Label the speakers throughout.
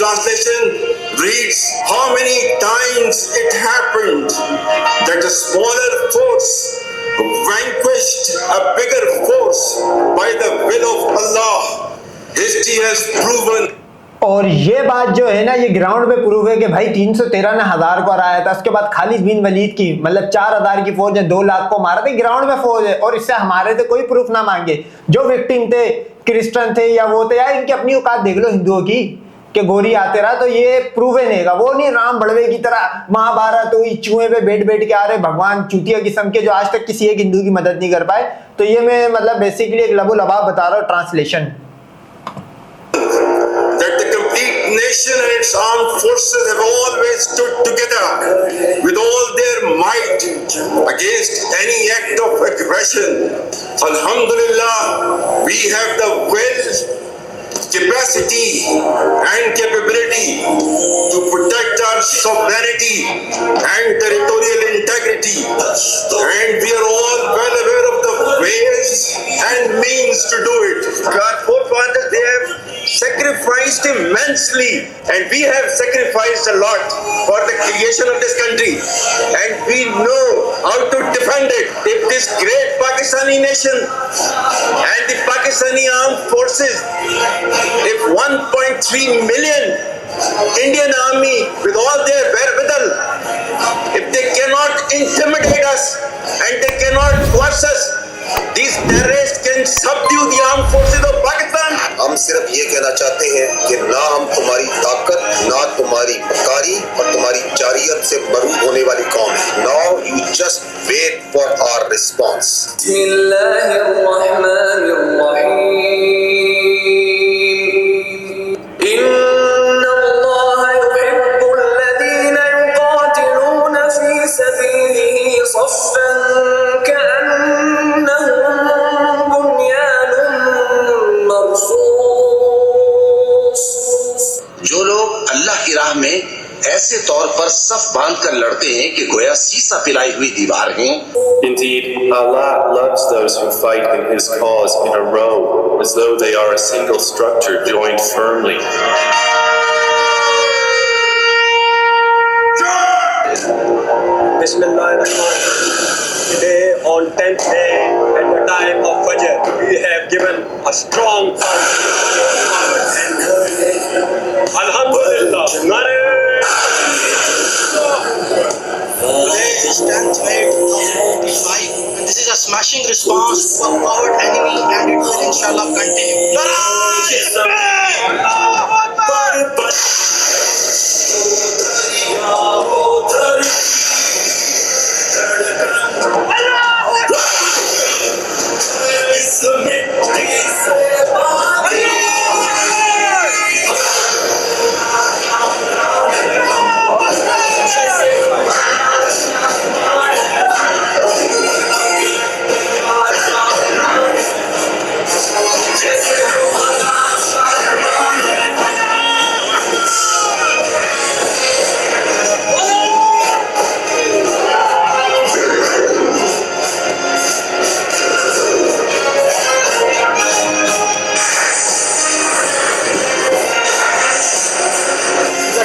Speaker 1: translation reads, how many times it happened that a smaller force vanquished a bigger force by the will of Allah. History has proven.
Speaker 2: और ये बात जो है ना, ये ground पे प्रूव है कि भाई 313 ने 1000 को हराया था। उसके बाद खालिद बिन वलीद की मतलब 4000 की फौज है, 2 लाख को मारा था। ग्राउंड में फौज है और इससे हमारे तो कोई प्रूफ ना मांगे। जो विक्टिम थे क्रिश्चियन थे या वो थे, यार इनकी अपनी औकात देख लो हिंदुओं की कि गोरी आते रहा, तो ये प्रूव है नहीं। वो नहीं राम बड़वे की तरह महाभारत हुई, चूहे पे बैठ बैठ के आ रहे भगवान चूतिया किस्म के, जो आज तक किसी एक हिंदू की मदद नहीं कर पाए। तो ये मैं मतलब बेसिकली एक लबो लबाब बता रहा हूँ, translation.
Speaker 1: Nation and its armed forces have always stood together with all their might against any act of aggression. Alhamdulillah, we have the will, capacity and capability to protect our sovereignty and territorial integrity, and we are all well aware of the ways and means to do it. Our forefathers, they have sacrificed immensely, and we have sacrificed a lot for the creation of this country, and we know how to defend it. If this great Pakistani nation and the Pakistani armed forces, if 1.3 million Indian army with all their wherewithal, if they cannot intimidate us and they cannot force us, these terrorists can subdue the armed forces of Pakistan.
Speaker 3: हम सिर्फ ये कहना चाहते हैं कि ना हम तुम्हारी ताकत, ना तुम्हारी मकारी और तुम्हारी जारियत से मरूब होने वाली कौम है। Now you just wait for our response. जो लोग अल्लाह की राह में ऐसे तौर पर सफ बांध कर लड़ते हैं कि गोया सीसा पिलाई हुई दीवार हैं।
Speaker 4: Indeed, Allah loves those who fight in His cause in a row, as though they are a single structure joined firmly.
Speaker 5: Today, on 10th day, at the time of Fajr, we have given a strong Alhamdulillah.
Speaker 6: Today is 10th May 2025, and this is a smashing response to a coward enemy, and it will inshallah continue.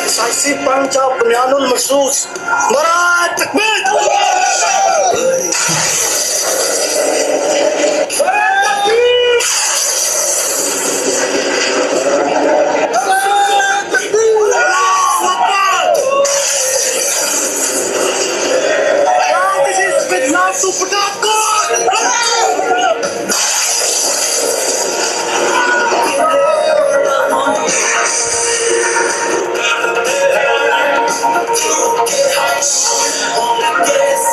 Speaker 5: decisive punch of Bunyanul Marsus. Narai Takbir! This is with love to Pathankot!
Speaker 7: Yes.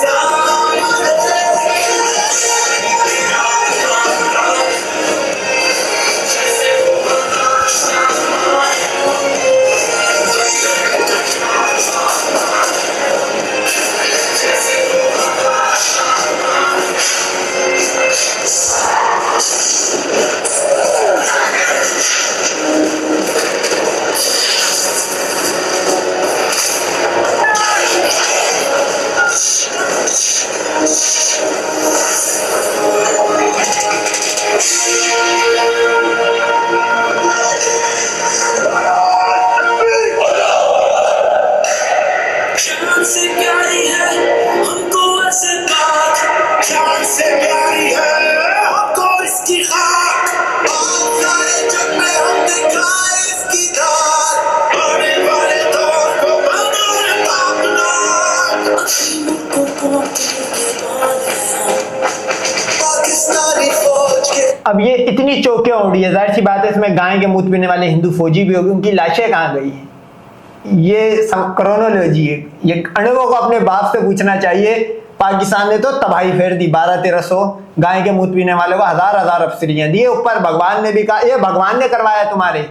Speaker 2: अब ये इतनी चौकियां उड़ी है, जाहिर सी बात है इसमें गाय के मूत पीने वाले हिंदू फौजी भी होंगे, उनकी लाशें कहाँ गई हैं? ये क्रोनोलॉजी है, ये अणुओं को अपने बाप से पूछना चाहिए। पाकिस्तान ने तो तबाही फेर दी, 1200-1300 गाय के मूत पीने वालों को हजार अफसरियां दी। ऊपर भगवान ने भी कहा ये भगवान ने करवाया तुम्हारे,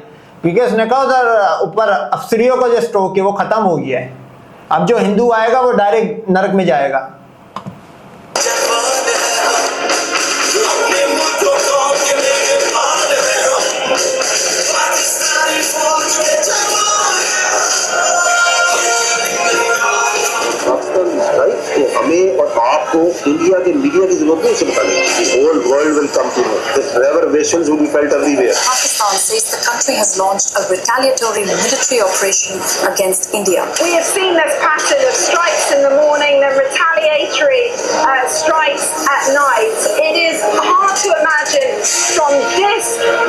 Speaker 2: क्योंकि उसने कहा उधर ऊपर अफसरियों को जो स्ट्रोक है वो खत्म हो गया है। अब जो हिंदू आएगा वो डायरेक्ट नरक में जाएगा।
Speaker 3: हमें और आपको इंडिया के मीडिया की जरूरत नहीं उसे बताने की। Whole world will come to know this reverberations will be felt everywhere.
Speaker 7: Pakistan says the country has launched a retaliatory military operation against India.
Speaker 8: We have seen this pattern of strikes in the morning, then retaliatory strikes at night. It is hard to imagine from this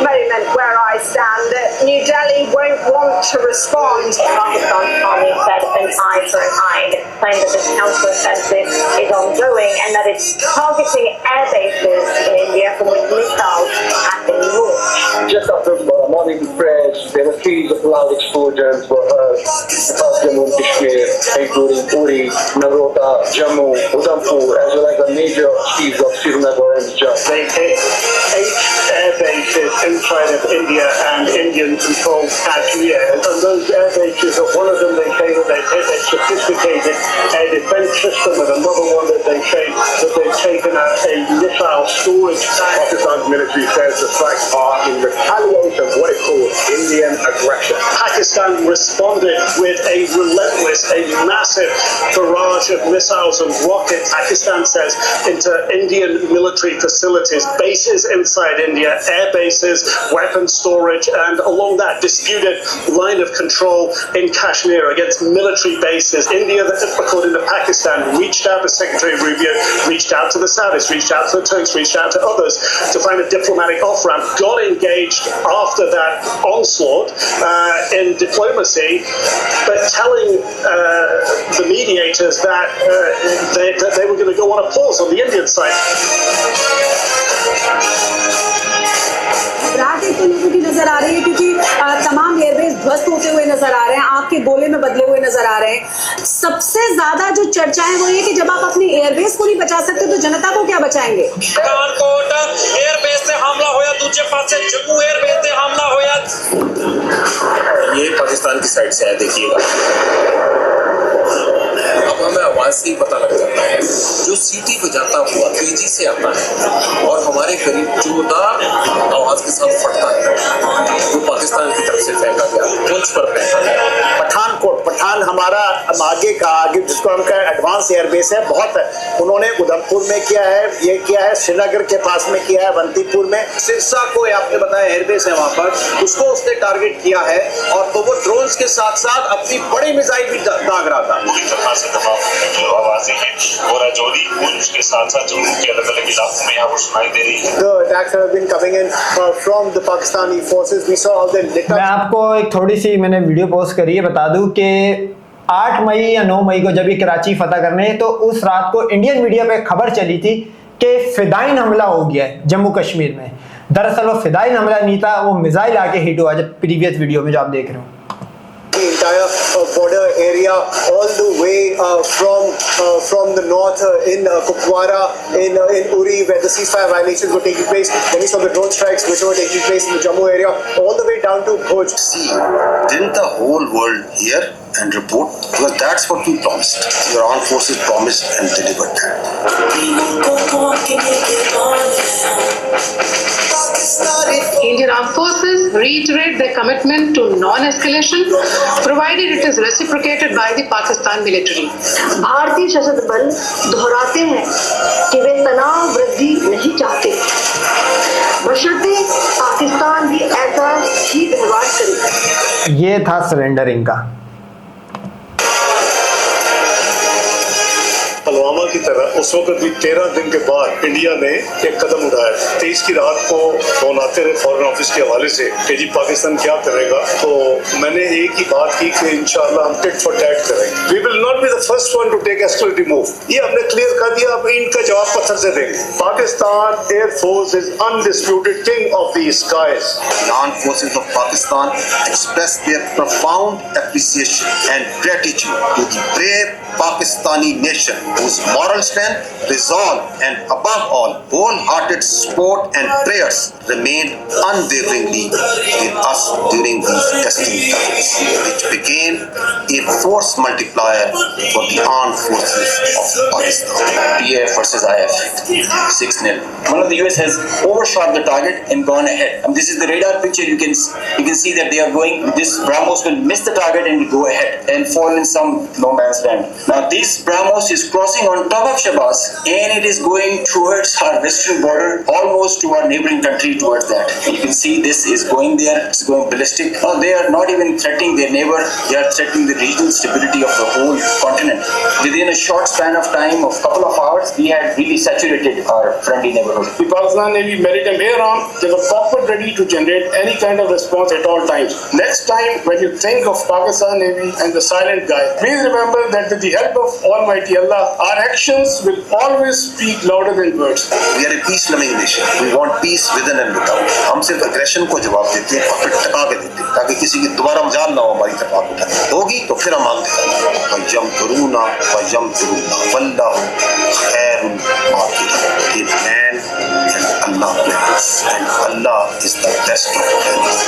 Speaker 8: moment where I stand that New Delhi won't want to respond.
Speaker 9: Pakistan's army said an eye for an eye, claimed that this counter-offensive is ongoing and that it's targeting air bases in India from which missiles have been launched.
Speaker 10: Just after morning prayers, there were series of loud explosions were heard across Jammu and Kashmir, including Uri, Nagrota, Jammu, Udhampur, as well as the major cities of Srinagar and Punjab.
Speaker 11: They hit 8 air bases inside of India and Indian-controlled Kashmir. And those air bases, one of them they say that they've hit a sophisticated air defense system, and another one that they say that they've taken out a missile storage.
Speaker 10: Pakistan's military says the strikes are in retaliation of what it calls Indian aggression.
Speaker 11: Pakistan responded with a relentless, a massive barrage of missiles and rockets, Pakistan says, into Indian military facilities, bases inside India, air bases, weapon storage, and along that disputed line of control in Kashmir against military bases. India, according to Pakistan, reached out to Secretary Rubio, reached out to the Saudis, reached out to the Turks, reached out to others to find a diplomatic off-ramp, got engaged after that onslaught in diplomacy, but telling the mediators that they were going to go on a pause on the Indian side.
Speaker 12: घबराहट तो लोगों की नजर आ रही है, क्योंकि तमाम airbase ध्वस्त होते हुए नजर आ रहे हैं, आग के गोले में बदले हुए नजर आ रहे हैं। सबसे ज्यादा जो चर्चा है वो ये कि जब आप अपनी एयरबेस को नहीं बचा सकते तो जनता को क्या बचाएंगे।
Speaker 5: पठानकोट एयरबेस से हमला होया, दूसरे पास से जम्मू एयरबेस से हमला होया।
Speaker 13: ये पाकिस्तान की साइड से है, देखिएगा। अब हमें आवाज से ही पता लग जाता है, जो सीटी बजाता हुआ तेजी से आता है और हमारे करीब जोरदार आवाज के साथ फटता है, वो पाकिस्तान की तरफ से फेंका गया, पुंछ पर फेंका गया।
Speaker 10: पठानकोट, पठान हमारा आगे जिसको हम कहें एडवांस एयरबेस है, बहुत है। उन्होंने उधमपुर में किया है, ये किया है, श्रीनगर के पास में किया है, अवंतीपुर में, सिरसा को आपने बताया एयरबेस है वहां पर, उसको उसने टारगेट किया है, और तो वो ड्रोन्स के साथ साथ अपनी बड़ी मिसाइल भी दाग रहा था। The attacks have been coming in from the Pakistani forces. We saw how they lit up.
Speaker 2: मैं आपको एक थोड़ी सी मैंने वीडियो पोस्ट करी है, बता दूं कि 8 मई या 9 मई को जब ये कराची फतह करने, तो उस रात को इंडियन मीडिया पे खबर चली थी कि फिदाइन हमला हो गया है जम्मू कश्मीर में। दरअसल वो फिदाइन हमला नहीं था, वो मिसाइल आके हिट हुआ, जब प्रीवियस वीडियो में जो आप देख रहे हो।
Speaker 10: The entire border area, all the way from the north in Kupwara, in Uri, where the ceasefire violations were taking place. Then we saw the drone strikes which were taking place in the Jammu area, all the way down to Bhuj.
Speaker 3: See, didn't the whole world hear and report? Because that's what we promised. Your armed forces promised and delivered that.
Speaker 14: Indian Armed Forces reiterate their commitment to non-escalation, provided it is reciprocated by the Pakistan military.
Speaker 9: भारतीय सशस्त्र बल दोहराते हैं कि वे तनाव वृद्धि नहीं चाहते, बशर्ते पाकिस्तान भी ऐसा ही व्यवहार करे।
Speaker 2: ये था सरेंडरिंग का।
Speaker 11: पुलवामा की तरह उस वक्त भी 13 दिन के बाद इंडिया ने एक कदम उठाया। 23 की रात को फोन आते रहे फॉरेन ऑफिस के हवाले से कि जी पाकिस्तान क्या करेगा, तो मैंने एक ही बात की कि इंशाल्लाह हम टिट फॉर टैट करेंगे। We will not be the first one to take escalatory move. ये हमने क्लियर कर दिया, अब इनका जवाब पत्थर से देंगे। Pakistan air force is undisputed king of the skies.
Speaker 3: The armed forces of Pakistan express their profound appreciation and gratitude to the brave Pakistani nation whose moral strength, resolve and above all wholehearted support and prayers remained unwaveringly with us during these testing times, which became a force multiplier for the armed forces of Pakistan.
Speaker 15: PAF versus IF, 6-0. One of the US has overshot the target and gone ahead. This is the radar picture. You can see that they are going. This BrahMos will miss the target and go ahead and fall in some no man's land. Now this BrahMos is crossing on top of Shabazz and it is going towards our western border, almost to our neighboring country, towards that. You can see this is going there. It's going ballistic. Now they are not even threatening their neighbor. They are threatening the regional stability of the whole continent. Within a short span of time of couple of hours, we had really saturated our friendly neighborhood.
Speaker 11: The Pakistan Navy maritime air arm, they were proper ready to generate any kind of response at all times. Next time when you think of Pakistan Navy and the silent guy, please remember that with the help of Almighty Allah, our actions will always speak louder than words.
Speaker 3: We are a peace loving nation. We want peace within and without. हम सिर्फ aggression को जवाब देते हैं और फिर टका के देते हैं ताकि किसी की दोबारा मजाल ना हो हमारी तरफ आग उठाने होगी तो फिर हम मांगते हैं वयम करूना वल्लाहु खैरुल माकिरीन। Man and Allah plans and Allah is the best of plans.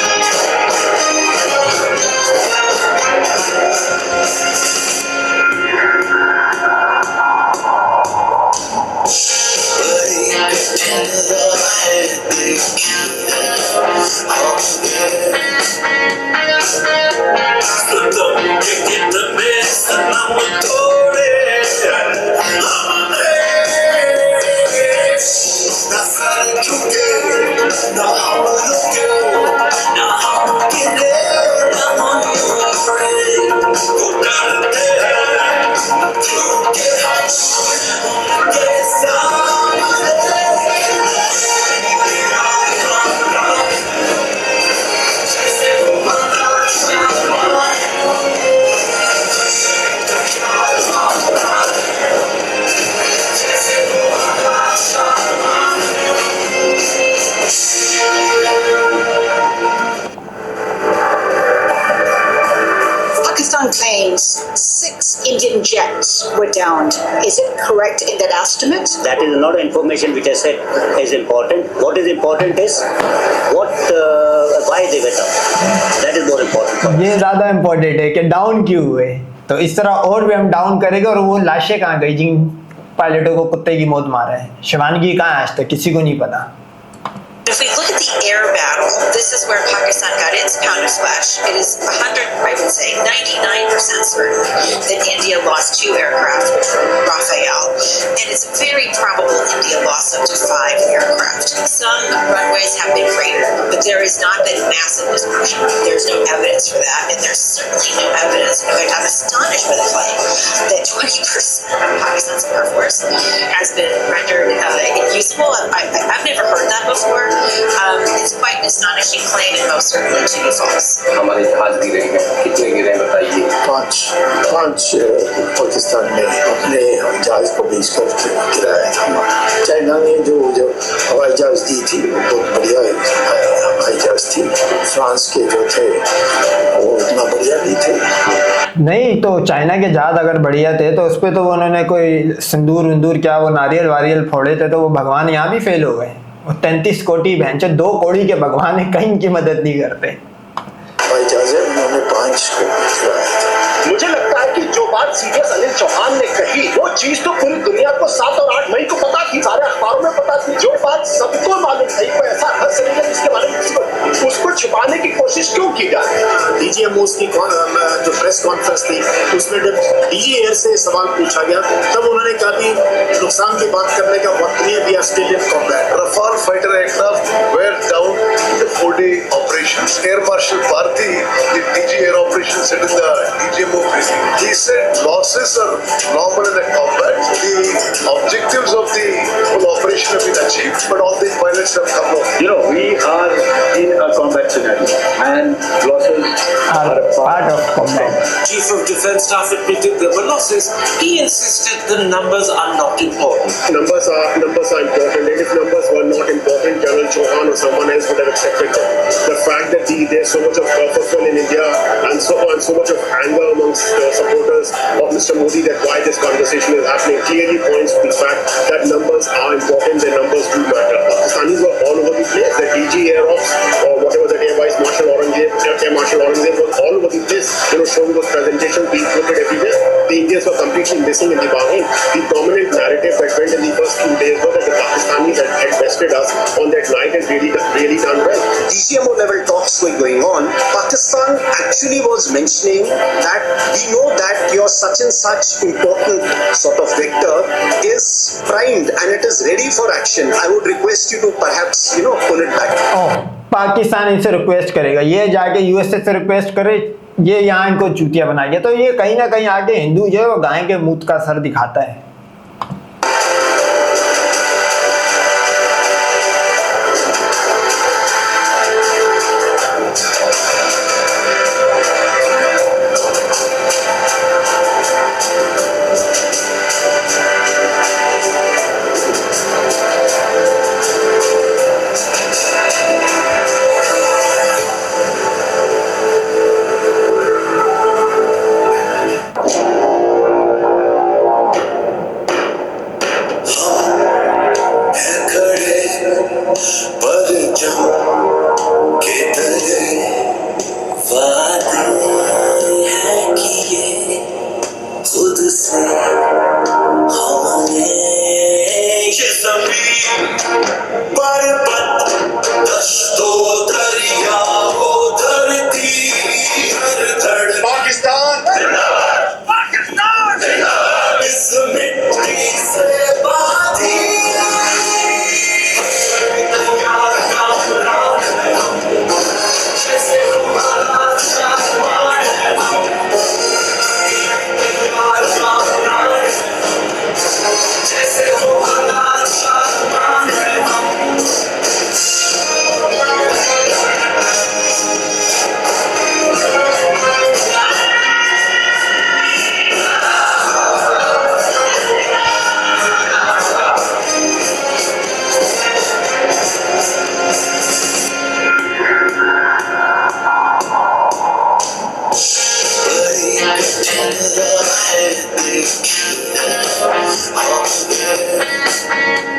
Speaker 16: Pakistan claims 6 Indian jets were downed. Is it correct in that estimate?
Speaker 17: That is not information which I said is important. What is important is why they were down. That is more important.
Speaker 2: ये ज़्यादा important है कि down क्यों हुए। तो इस तरह और भी हम डाउन करेंगे। और वो लाशें कहाँ गई जिन पायलटों को कुत्ते की मौत मारा है? शिवानगी कहाँ है? आज तक किसी को नहीं पता।
Speaker 18: If we look at the air battle, this is where Pakistan got its counterflash. It is 99% certain that India lost 2 aircraft, which were Rafale, and it's very probable India lost up to 5 aircraft. Some runways have been cratered, but there has not been massive destruction. There's no evidence for that, and there's certainly no evidence. In fact, I'm astonished by the claim that 20% of Pakistan's Air Force has been rendered unusable. I've never heard that before. It's quite an astonishing claim and most certainly to be false.
Speaker 13: हमारे जहाज गिरे हैं, कितने गिरे हैं बताइए?
Speaker 11: 5 पाकिस्तान ने अपने हवाई जहाज को बेच कर गिराया था। चाइना ने जो हवाई जहाज दी थी वो बहुत बढ़िया हवाई जहाज थी। फ्रांस के जो थे वो उतना बढ़िया नहीं थे।
Speaker 2: नहीं तो चाइना के जहाज अगर बढ़िया थे तो उस पर तो उन्होंने कोई सिंदूर विंदूर क्या वो नारियल वारियल फोड़े थे तो वो भगवान यहाँ भी फेल हो गए। 33 कोटी भैंचो 2 कौड़ी के भगवान कहीं की मदद नहीं करते।
Speaker 11: उन्होंने 5 को गिराया था।
Speaker 10: मुझे लगता है कि जो बात सीरियस अनिल चौहान ने कही वो चीज तो पूरी दुनिया को 7 और 8 मई को पता थी, सारे अखबारों में पता थी। जो बात सबको मालूम थी कोई ऐसा हद से नहीं जिसके बारे में उसको छुपाने की कोशिश क्यों की जाए।
Speaker 11: डीजीएमओस की जो प्रेस कॉन्फ्रेंस थी उसमें जब डीजी एयर से सवाल पूछा गया तब उन्होंने कहा कि नुकसान की बात करने का वक्त नहीं है, we are still in combat. Rafale fighter aircraft were down in the 4-day operation. Air marshal Bharti the DG Air Operations said in the DGMO briefing, he said losses are normal in a combat. The objectives of the whole operation have been achieved, but all the pilots have come off.
Speaker 19: You know, we are in a combat scenario, and losses are a part of combat.
Speaker 13: Chief of Defence Staff admitted there were losses. He insisted the numbers are not important.
Speaker 11: Numbers are important, and if numbers were not important, General Chauhan or someone else would have accepted them. The fact that there's so much of purposeful in India and so much of anger amongst supporters of Mr. Modi that why this conversation is happening clearly points to the fact that numbers are important, the numbers do matter. Pakistanis were all over the place. The DG Air Ops or whatever the Air Vice Marshal Aurangzeb was all over the place, showing those presentations being quoted everywhere. The Indians were completely missing in the bargain. The dominant narrative that went in the first few days was that the Pakistanis had bested us on that night and really done well.
Speaker 10: DCMO level talks were going on. Pakistan actually was mentioning that we know that your such and such important sort of vector is primed and it is ready for action. I would request you to perhaps pull it back.
Speaker 2: Pakistan इनसे request करेगा, ये जाके USA से request करे, ये यहाँ इनको चूतिया बनाएंगे। तो ये कहीं ना कहीं आगे हिंदू जो है वो गाय के मूत का सर दिखाता है।
Speaker 20: है